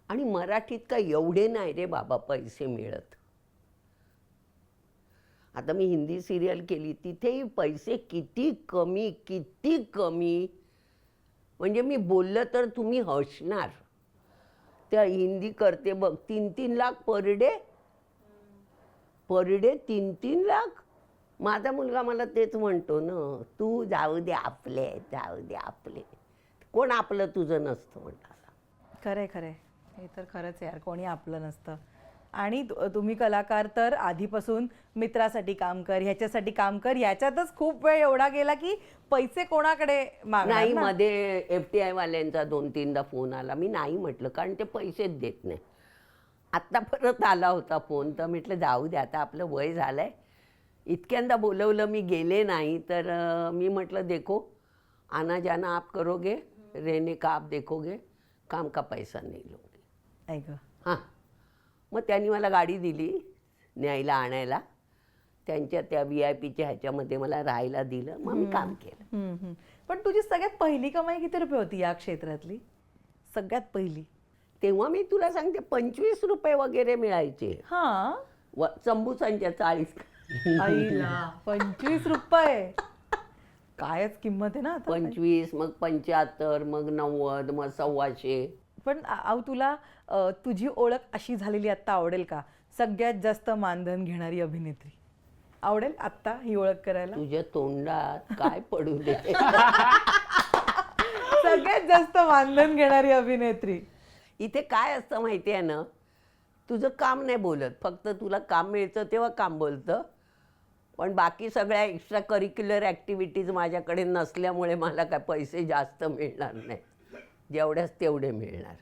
आणि मराठीत काय एवढे नाही रे बाबा पैसे मिळत. आता मी हिंदी सिरियल केली, तिथेही पैसे किती कमी. म्हणजे मी बोललं तर तुम्ही हसणार. त्या हिंदी करते बघ, 3-3 लाख पर डे. 3-3 लाख. माझा मुलगा मला तेच म्हणतो ना, तू जाऊ दे आपले. कोण आपलं तुझं नसतं म्हणाला. खरंय हे तर खरंच यार, कोणी आपलं नसतं. आणि तुम्ही कलाकार तर आधीपासून मित्रासाठी काम कर, ह्याच्यासाठी काम कर, याच्यातच खूप वेळ एवढा गेला की पैसे कोणाकडे मागणार नाही. ना? मध्ये FTI वाल्यांचा 2-3दा फोन आला, मी नाही म्हटलं, कारण ते पैसेच देत नाही. आत्ता परत आला होता फोन, तर म्हटलं जाऊ दे, आता आपलं वय झालंय. इतक्यांदा बोलवलं, मी गेले नाही. तर मी म्हटलं देखो, आना जाना आप करोगे, रहने का आप देखोगे, काम का पैसा नहीं लोगे. ऐक हां. मग त्यांनी मला गाडी दिली न्यायला आणायला. त्यांच्या त्या VIPच्या ह्याच्यामध्ये मला राहायला दिलं. मग मी काम केलं. पण तुझी सगळ्यात पहिली कमाई किती रुपये होती या क्षेत्रातली? सगळ्यात पहिली तेव्हा मी तुला सांगते 25 रुपये वगैरे मिळायचे. हा चंबुसांच्या 40. आईला 25 रुपये, कायच किंमत आहे ना आता. 25, मग 75, मग 90, मग 125. पण आऊ तुला तुझी ओळख अशी झालेली आत्ता आवडेल का? सगळ्यात जास्त मानधन घेणारी अभिनेत्री आवडेल आत्ता ही ओळख करायला? तुझ्या तोंडात काय पडू दे. सगळ्यात जास्त मानधन घेणारी अभिनेत्री. इथे काय असतं माहिती आहे ना, तुझं काम नाही बोलत, फक्त तुला काम मिळतं तेव्हा काम बोलतं. पण बाकी सगळ्या एक्स्ट्रा करिक्युलर ॲक्टिव्हिटीज माझ्याकडे नसल्यामुळे मला काय पैसे जास्त मिळणार नाही, जेवढ्याच तेवढे मिळणार.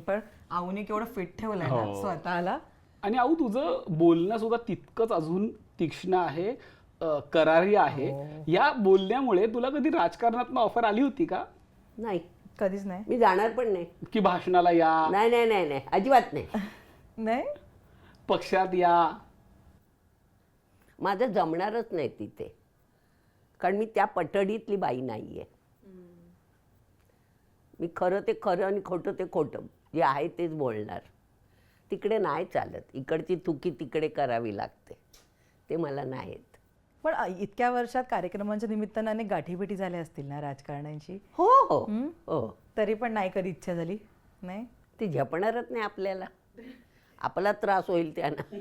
पण आऊने केवढं फिट ठेवलंय ना स्वतःला. आणि आऊ तुझं बोलणं सुद्धा तितकंच अजून तीक्ष्ण आहे, करारी आहे. या बोलण्यामुळे तुला कधी राजकारणात ऑफर आली होती का? नाही, कधीच नाही. मी जाणार पण नाही. की भाषणाला या, नाही, अजिबात नाही. नाही पक्षात या? माझं जमणारच नाही तिथे, कारण मी त्या पठडीतली बाई नाही आहे. मी खरं ते खरं आणि खोटं ते खोटं, जे आहे तेच बोलणार. तिकडे नाही चालत. इकडची चुकी तिकडे करावी लागते, ते मला नाही येत. पण इतक्या वर्षात कार्यक्रमांच्या निमित्तानं अनेक गाठीभेटी झाल्या असतील ना राजकारण्यांची? हो. तरी पण नाही कधी इच्छा झाली? नाही, ते झेपणारच नाही आपल्याला. आपला त्रास होईल त्यानं.